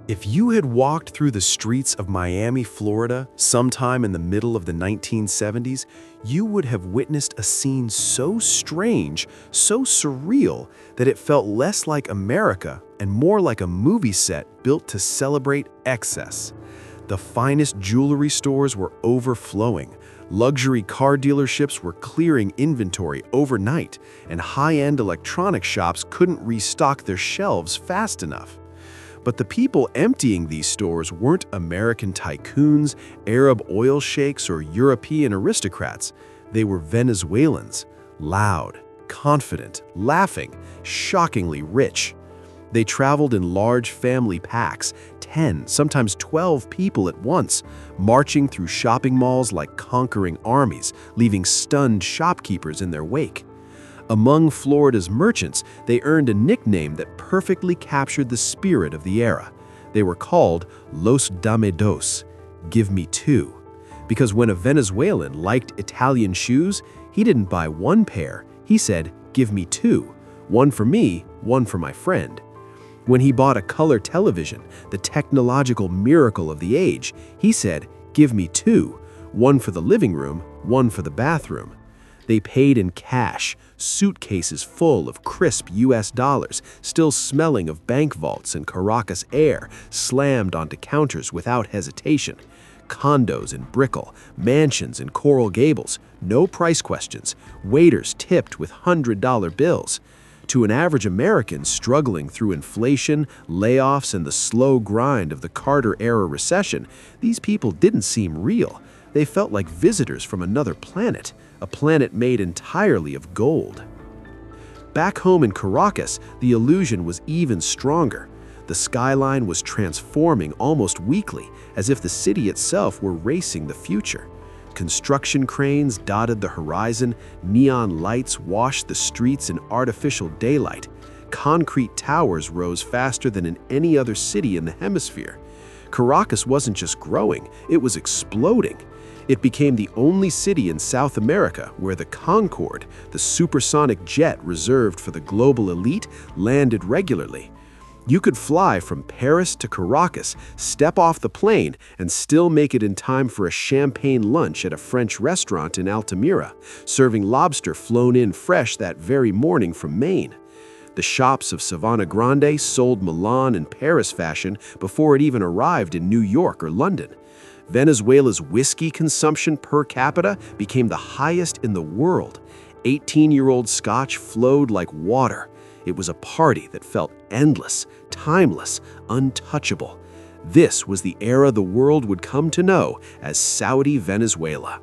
If you had walked through the streets of Miami, Florida, sometime in the middle of the 1970s, you would have witnessed a scene so strange, so surreal, that it felt less like America and more like a movie set built to celebrate excess. The finest jewelry stores were overflowing, luxury car dealerships were clearing inventory overnight, and high-end electronic shops couldn't restock their shelves fast enough. But the people emptying these stores weren't American tycoons, Arab oil sheikhs, or European aristocrats. They were Venezuelans, loud, confident, laughing, shockingly rich. They traveled in large family packs, 10, sometimes 12 people at once, marching through shopping malls like conquering armies, leaving stunned shopkeepers in their wake. Among Florida's merchants, they earned a nickname that perfectly captured the spirit of the era. They were called Los Dame Dos, give me two. Because when a Venezuelan liked Italian shoes, he didn't buy one pair, he said, give me two, one for me, one for my friend. When he bought a color television, the technological miracle of the age, he said, give me two, one for the living room, one for the bathroom. They paid in cash, suitcases full of crisp US dollars, still smelling of bank vaults and Caracas air, slammed onto counters without hesitation. Condos in Brickell, mansions in Coral Gables, no price questions, waiters tipped with $100 bills. To an average American struggling through inflation, layoffs, and the slow grind of the Carter-era recession, these people didn't seem real. They felt like visitors from another planet, a planet made entirely of gold. Back home in Caracas, the illusion was even stronger. The skyline was transforming almost weekly, as if the city itself were racing the future. Construction cranes dotted the horizon, neon lights washed the streets in artificial daylight. Concrete towers rose faster than in any other city in the hemisphere. Caracas wasn't just growing, it was exploding. It became the only city in South America where the Concorde, the supersonic jet reserved for the global elite, landed regularly. You could fly from Paris to Caracas, step off the plane, and still make it in time for a champagne lunch at a French restaurant in Altamira, serving lobster flown in fresh that very morning from Maine. The shops of Savannah Grande sold Milan and Paris fashion before it even arrived in New York or London. Venezuela's whiskey consumption per capita became the highest in the world. 18-year-old Scotch flowed like water. It was a party that felt endless, timeless, untouchable. This was the era the world would come to know as Saudi Venezuela.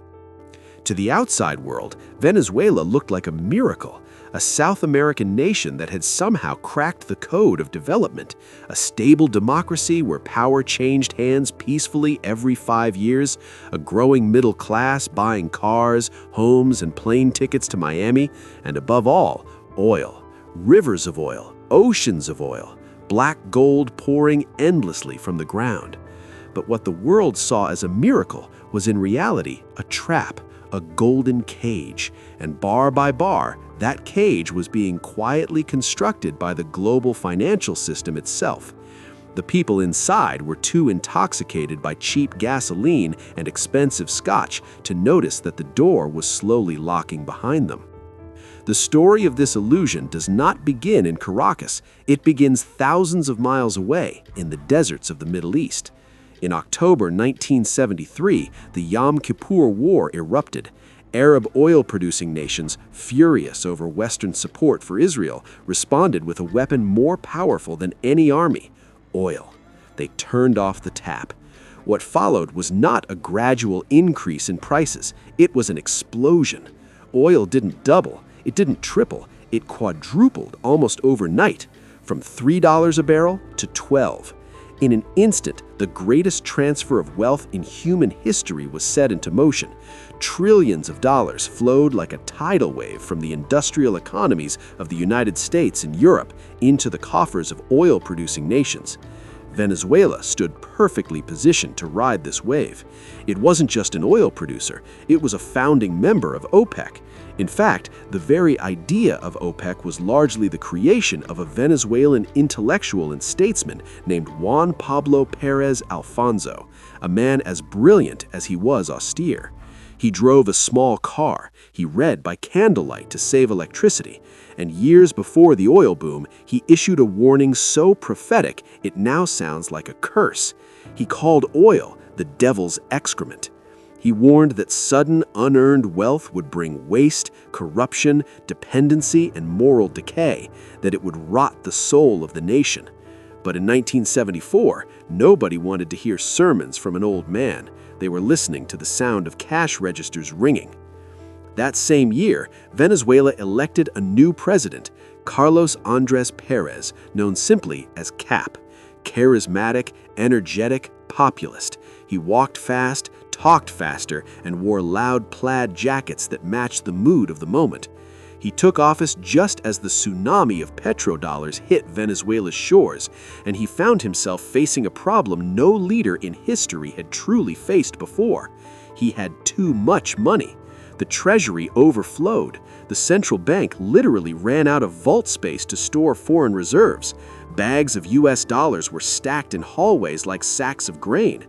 To the outside world, Venezuela looked like a miracle, a South American nation that had somehow cracked the code of development, a stable democracy where power changed hands peacefully every 5 years, a growing middle class buying cars, homes, and plane tickets to Miami, and above all, oil. Rivers of oil, oceans of oil, black gold pouring endlessly from the ground. But what the world saw as a miracle was in reality a trap, a golden cage, and bar by bar, that cage was being quietly constructed by the global financial system itself. The people inside were too intoxicated by cheap gasoline and expensive scotch to notice that the door was slowly locking behind them. The story of this illusion does not begin in Caracas. It begins thousands of miles away in the deserts of the Middle East. In October 1973, the Yom Kippur War erupted. Arab oil-producing nations, furious over Western support for Israel, responded with a weapon more powerful than any army: oil. They turned off the tap. What followed was not a gradual increase in prices. It was an explosion. Oil didn't double. It didn't triple. It quadrupled almost overnight, from $3 a barrel to $12. In an instant, the greatest transfer of wealth in human history was set into motion. Trillions of dollars flowed like a tidal wave from the industrial economies of the United States and Europe into the coffers of oil-producing nations. Venezuela stood perfectly positioned to ride this wave. It wasn't just an oil producer, it was a founding member of OPEC. In fact, the very idea of OPEC was largely the creation of a Venezuelan intellectual and statesman named Juan Pablo Pérez Alfonso, a man as brilliant as he was austere. He drove a small car, he read by candlelight to save electricity, and years before the oil boom, he issued a warning so prophetic it now sounds like a curse. He called oil the devil's excrement. He warned that sudden, unearned wealth would bring waste, corruption, dependency, and moral decay, that it would rot the soul of the nation. But in 1974, nobody wanted to hear sermons from an old man. They were listening to the sound of cash registers ringing. That same year, Venezuela elected a new president, Carlos Andrés Pérez, known simply as Cap. Charismatic, energetic, populist. He walked fast, talked faster, and wore loud plaid jackets that matched the mood of the moment. He took office just as the tsunami of petrodollars hit Venezuela's shores, and he found himself facing a problem no leader in history had truly faced before. He had too much money. The treasury overflowed. The central bank literally ran out of vault space to store foreign reserves. Bags of US dollars were stacked in hallways like sacks of grain.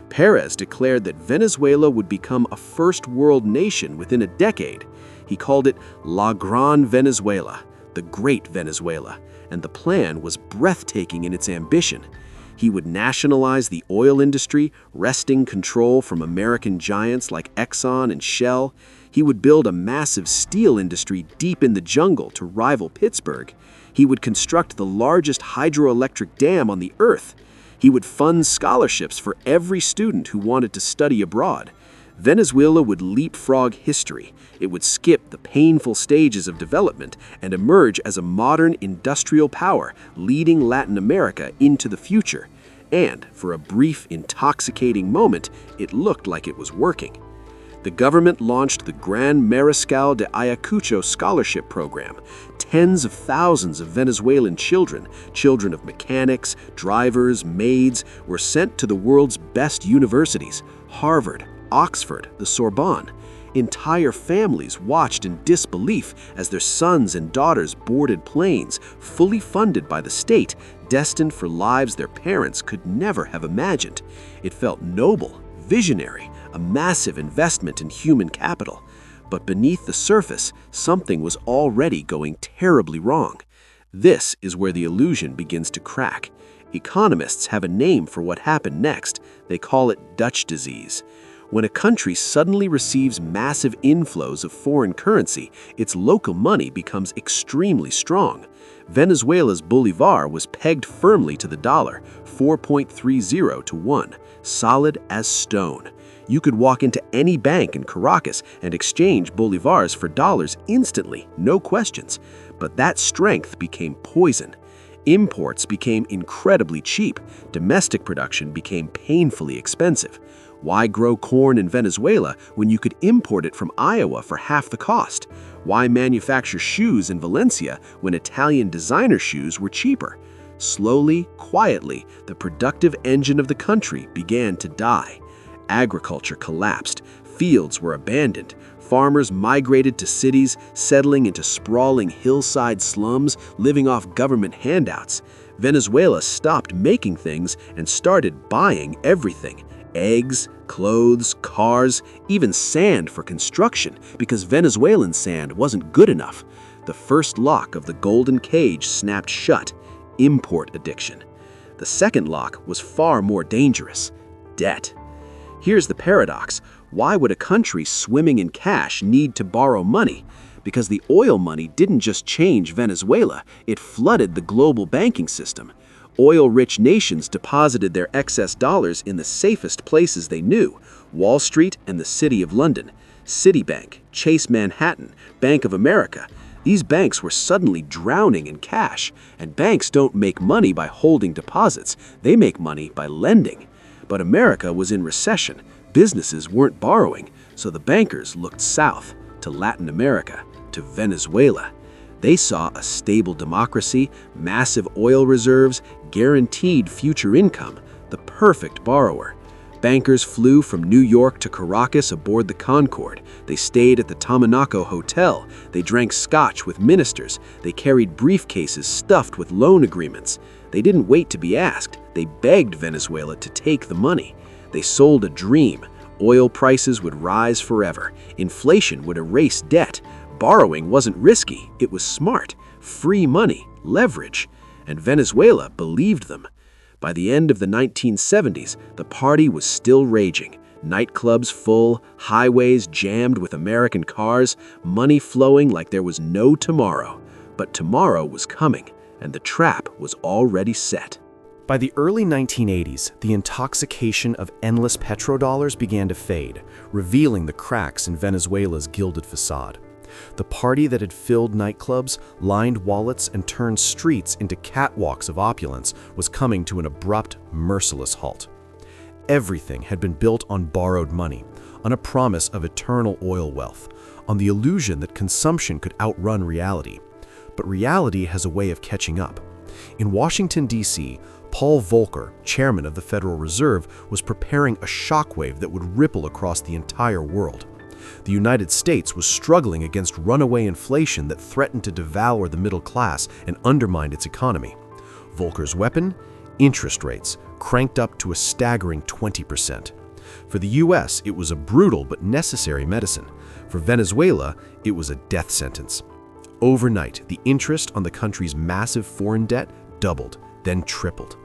Pérez declared that Venezuela would become a first-world nation within a decade. He called it La Gran Venezuela, the Great Venezuela, and the plan was breathtaking in its ambition. He would nationalize the oil industry, wresting control from American giants like Exxon and Shell. He would build a massive steel industry deep in the jungle to rival Pittsburgh. He would construct the largest hydroelectric dam on the earth. He would fund scholarships for every student who wanted to study abroad. Venezuela would leapfrog history. It would skip the painful stages of development and emerge as a modern industrial power, leading Latin America into the future. And, for a brief, intoxicating moment, it looked like it was working. The government launched the Gran Mariscal de Ayacucho scholarship program. Tens of thousands of Venezuelan children of mechanics, drivers, maids, were sent to the world's best universities, Harvard, Oxford, the Sorbonne. Entire families watched in disbelief as their sons and daughters boarded planes, fully funded by the state, destined for lives their parents could never have imagined. It felt noble, visionary, a massive investment in human capital. But beneath the surface, something was already going terribly wrong. This is where the illusion begins to crack. Economists have a name for what happened next. They call it Dutch disease. When a country suddenly receives massive inflows of foreign currency, its local money becomes extremely strong. Venezuela's bolivar was pegged firmly to the dollar, 4.30 to 1, solid as stone. You could walk into any bank in Caracas and exchange bolivars for dollars instantly, no questions. But that strength became poison. Imports became incredibly cheap. Domestic production became painfully expensive. Why grow corn in Venezuela when you could import it from Iowa for half the cost? Why manufacture shoes in Valencia when Italian designer shoes were cheaper? Slowly, quietly, the productive engine of the country began to die. Agriculture collapsed. Fields were abandoned. Farmers migrated to cities, settling into sprawling hillside slums, living off government handouts. Venezuela stopped making things and started buying everything. Eggs, clothes, cars, even sand for construction, because Venezuelan sand wasn't good enough. The first lock of the golden cage snapped shut: import addiction. The second lock was far more dangerous: debt. Here's the paradox. Why would a country swimming in cash need to borrow money? Because the oil money didn't just change Venezuela, it flooded the global banking system. Oil-rich nations deposited their excess dollars in the safest places they knew: Wall Street and the City of London. Citibank, Chase Manhattan, Bank of America. These banks were suddenly drowning in cash, and banks don't make money by holding deposits, they make money by lending. But America was in recession, businesses weren't borrowing, so the bankers looked south, to Latin America, to Venezuela. They saw a stable democracy, massive oil reserves, guaranteed future income, the perfect borrower. Bankers flew from New York to Caracas aboard the Concorde. They stayed at the Tamanaco Hotel. They drank scotch with ministers. They carried briefcases stuffed with loan agreements. They didn't wait to be asked. They begged Venezuela to take the money. They sold a dream. Oil prices would rise forever. Inflation would erase debt. Borrowing wasn't risky. It was smart. Free money, leverage. And Venezuela believed them. By the end of the 1970s, the party was still raging. Nightclubs full, highways jammed with American cars, money flowing like there was no tomorrow. But tomorrow was coming, and the trap was already set. By the early 1980s, the intoxication of endless petrodollars began to fade, revealing the cracks in Venezuela's gilded facade. The party that had filled nightclubs, lined wallets, and turned streets into catwalks of opulence was coming to an abrupt, merciless halt. Everything had been built on borrowed money, on a promise of eternal oil wealth, on the illusion that consumption could outrun reality. But reality has a way of catching up. In Washington, D.C., Paul Volcker, chairman of the Federal Reserve, was preparing a shockwave that would ripple across the entire world. The United States was struggling against runaway inflation that threatened to devour the middle class and undermine its economy. Volcker's weapon? Interest rates, cranked up to a staggering 20%. For the U.S., it was a brutal but necessary medicine. For Venezuela, it was a death sentence. Overnight, the interest on the country's massive foreign debt doubled, then tripled.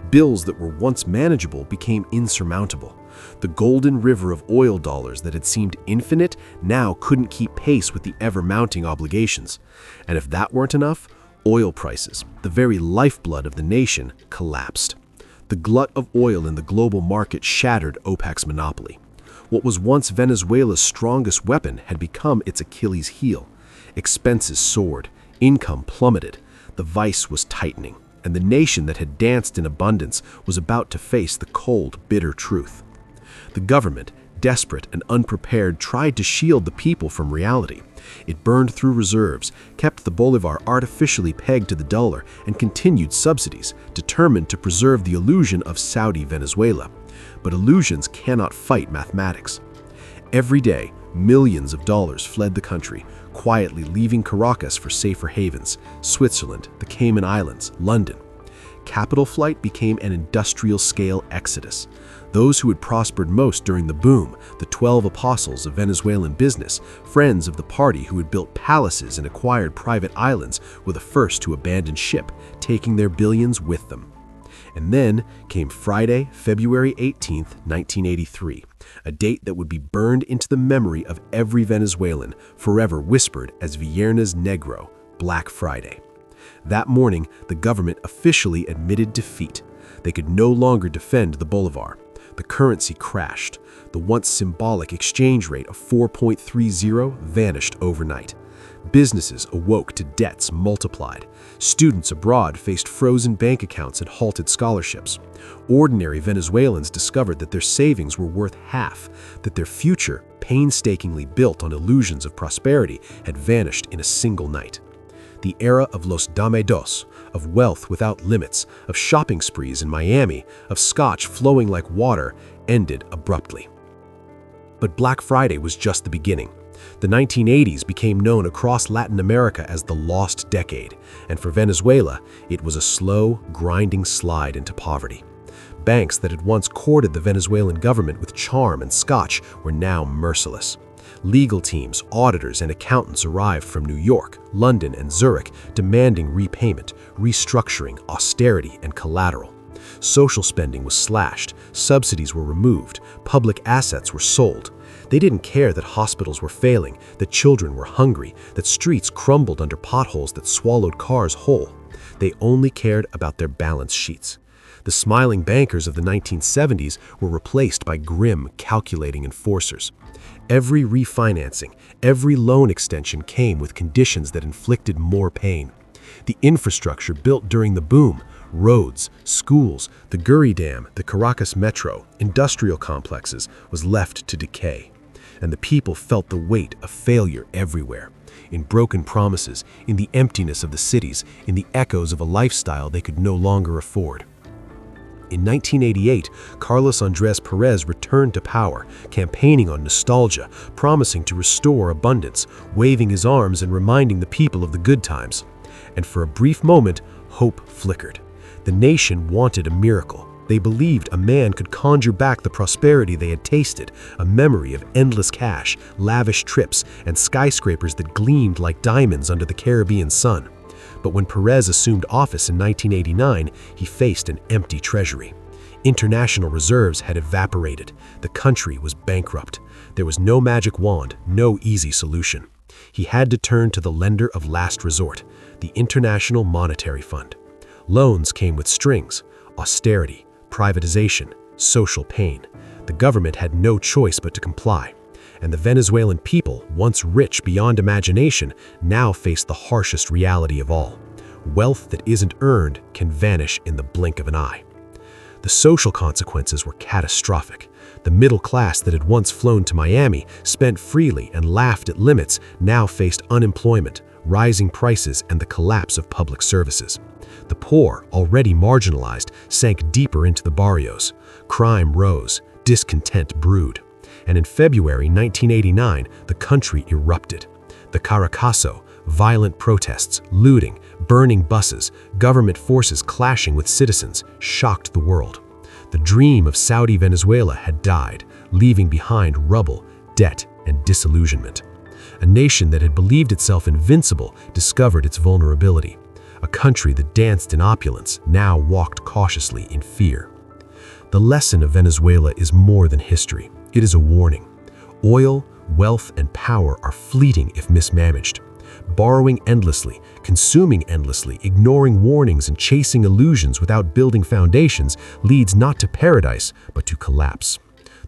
Bills that were once manageable became insurmountable. The golden river of oil dollars that had seemed infinite now couldn't keep pace with the ever-mounting obligations. And if that weren't enough, oil prices, the very lifeblood of the nation, collapsed. The glut of oil in the global market shattered OPEC's monopoly. What was once Venezuela's strongest weapon had become its Achilles heel. Expenses soared, income plummeted, the vice was tightening, and the nation that had danced in abundance was about to face the cold, bitter truth. The government, desperate and unprepared, tried to shield the people from reality. It burned through reserves, kept the bolivar artificially pegged to the dollar, and continued subsidies, determined to preserve the illusion of Saudi Venezuela. But illusions cannot fight mathematics. Every day, millions of dollars fled the country, quietly leaving Caracas for safer havens, Switzerland, the Cayman Islands, London. Capital flight became an industrial-scale exodus. Those who had prospered most during the boom, the 12 apostles of Venezuelan business, friends of the party who had built palaces and acquired private islands, were the first to abandon ship, taking their billions with them. And then came Friday, February 18, 1983, a date that would be burned into the memory of every Venezuelan, forever whispered as Viernes Negro, Black Friday. That morning, the government officially admitted defeat. They could no longer defend the bolivar. The currency crashed. The once symbolic exchange rate of 4.30 vanished overnight. Businesses awoke to debts multiplied. Students abroad faced frozen bank accounts and halted scholarships. Ordinary Venezuelans discovered that their savings were worth half, that their future, painstakingly built on illusions of prosperity, had vanished in a single night. The era of los dame dos, of wealth without limits, of shopping sprees in Miami, of scotch flowing like water, ended abruptly. But Black Friday was just the beginning. The 1980s became known across Latin America as the lost decade, and for Venezuela, it was a slow, grinding slide into poverty. Banks that had once courted the Venezuelan government with charm and scotch were now merciless. Legal teams, auditors, and accountants arrived from New York, London, and Zurich, demanding repayment, restructuring, austerity, and collateral. Social spending was slashed, subsidies were removed, public assets were sold. They didn't care that hospitals were failing, that children were hungry, that streets crumbled under potholes that swallowed cars whole. They only cared about their balance sheets. The smiling bankers of the 1970s were replaced by grim, calculating enforcers. Every refinancing, every loan extension came with conditions that inflicted more pain. The infrastructure built during the boom, roads, schools, the Guri Dam, the Caracas Metro, industrial complexes, was left to decay. and the people felt the weight of failure everywhere. In broken promises, in the emptiness of the cities, in the echoes of a lifestyle they could no longer afford. In 1988, Carlos Andrés Pérez returned to power, campaigning on nostalgia, promising to restore abundance, waving his arms and reminding the people of the good times. And for a brief moment, hope flickered. The nation wanted a miracle. They believed a man could conjure back the prosperity they had tasted, a memory of endless cash, lavish trips, and skyscrapers that gleamed like diamonds under the Caribbean sun. But when Pérez assumed office in 1989, he faced an empty treasury. International reserves had evaporated. The country was bankrupt. There was no magic wand, no easy solution. He had to turn to the lender of last resort, the International Monetary Fund. Loans came with strings: austerity, privatization, social pain. The government had no choice but to comply. And the Venezuelan people, once rich beyond imagination, now faced the harshest reality of all. Wealth that isn't earned can vanish in the blink of an eye. The social consequences were catastrophic. The middle class that had once flown to Miami, spent freely, and laughed at limits, now faced unemployment, rising prices, and the collapse of public services. The poor, already marginalized, sank deeper into the barrios. Crime rose, discontent brewed. And in February 1989, the country erupted. The Caracazo, violent protests, looting, burning buses, government forces clashing with citizens, shocked the world. The dream of Saudi Venezuela had died, leaving behind rubble, debt, and disillusionment. A nation that had believed itself invincible discovered its vulnerability. A country that danced in opulence now walked cautiously in fear. The lesson of Venezuela is more than history. It is a warning. Oil, wealth, and power are fleeting if mismanaged. Borrowing endlessly, consuming endlessly, ignoring warnings, and chasing illusions without building foundations leads not to paradise, but to collapse.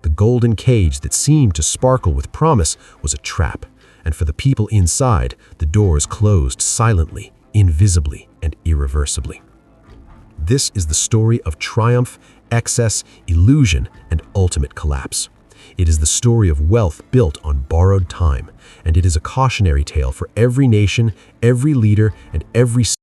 The golden cage that seemed to sparkle with promise was a trap, and for the people inside, the doors closed silently, invisibly, and irreversibly. This is the story of triumph, excess, illusion, and ultimate collapse. It is the story of wealth built on borrowed time, and it is a cautionary tale for every nation, every leader, and every